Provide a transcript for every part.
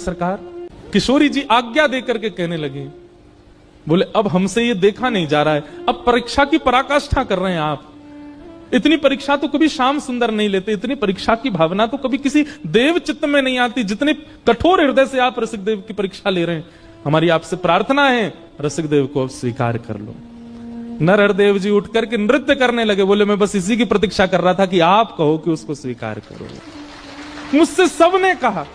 सरकार किशोरी जी आज्ञा देकर के कहने लगे, बोले अब हमसे ये देखा नहीं जा रहा है, अब परीक्षा की पराकाष्ठा कर रहे हैं आप। इतनी परीक्षा तो कभी श्याम सुंदर नहीं लेते, इतनी परीक्षा की भावना तो कभी किसी देव चित्त में नहीं आती, जितने कठोर हृदय से आप रसिक देव की परीक्षा ले रहे हैं। हमारी आपसे प्रार्थना है रसिक देव को अब स्वीकार कर लो। नरहरदेव जी उठ करके नृत्य करने लगे, बोले मैं बस इसी की प्रतीक्षा कर रहा था कि आप कहो कि उसको स्वीकार करो। मुझसे सबने कहा,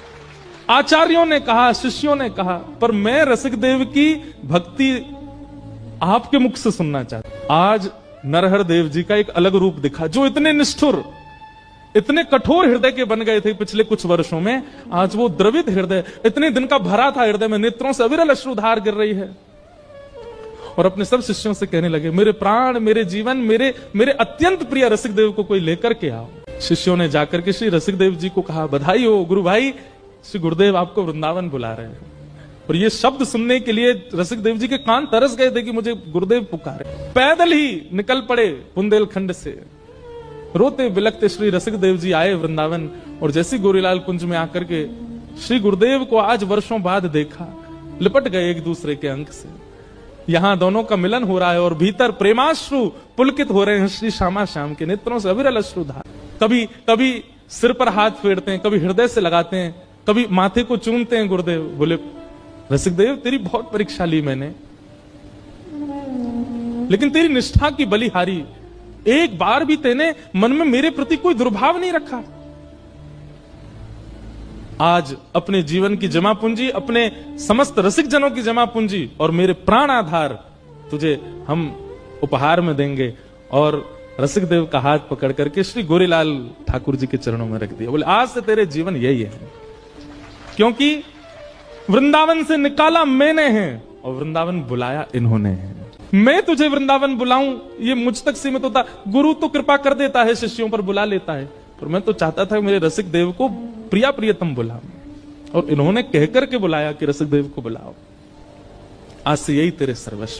आचार्यों ने कहा, शिष्यों ने कहा, पर मैं रसिक देव की भक्ति आपके मुख से सुनना चाहता। आज नरहरदेव जी का एक अलग रूप दिखा, जो इतने निष्ठुर, इतने कठोर हृदय के बन गए थे पिछले कुछ वर्षों में, आज वो द्रवित हृदय, इतने दिन का भरा था हृदय में, नेत्रों से अविरल अश्रुधार गिर रही है। और अपने सब शिष्यों से कहने लगे, मेरे प्राण, मेरे जीवन, मेरे अत्यंत प्रिय रसिक देव को कोई लेकर के आओ। शिष्यों ने जाकर के श्री रसिक देव जी को कहा, बधाई हो गुरु भाई, श्री गुरुदेव आपको वृंदावन बुला रहे हैं। और ये शब्द सुनने के लिए रसिक देव जी के कान तरस गए थे कि मुझे गुरुदेव पुकारे। पैदल ही निकल पड़े बुंदेलखंड से, रोते बिलखते श्री रसिक देव जी आए वृंदावन। और जैसी गोरीलाल कुंज में आकर के श्री गुरुदेव को आज वर्षों बाद देखा, लिपट गए एक दूसरे के अंक से। यहां दोनों का मिलन हो रहा है और भीतर प्रेमाश्रु पुलकित हो रहे हैं श्री श्यामा श्याम के नेत्रों से अविरल अश्रुधार। कभी सिर पर हाथ फेरते हैं, कभी हृदय से लगाते हैं, कभी माथे को चूमते हैं। गुरुदेव बोले, रसिक देव तेरी बहुत परीक्षा ली मैंने, लेकिन तेरी निष्ठा की बलिहारी, एक बार भी तेने मन में मेरे प्रति कोई दुर्भाव नहीं रखा। आज अपने जीवन की जमा पूंजी, अपने समस्त रसिक जनों की जमा पूंजी और मेरे प्राण आधार तुझे हम उपहार में देंगे। और रसिक देव का हाथ पकड़ करके श्री गोरीलाल ठाकुर जी के चरणों में रख दिया। बोले, आज से तेरे जीवन यही है, क्योंकि वृंदावन से निकाला मैंने है और वृंदावन बुलाया इन्होंने है। मैं तुझे वृंदावन बुलाऊं ये मुझ तक सीमित होता। गुरु तो कृपा कर देता है, शिष्यों पर बुला लेता है, पर मैं तो चाहता था मेरे रसिक देव को प्रिया प्रियतम बुलाऊं, और इन्होंने कहकर के बुलाया कि रसिक देव को बुलाओ। आज से यही तेरे सर्वस्व।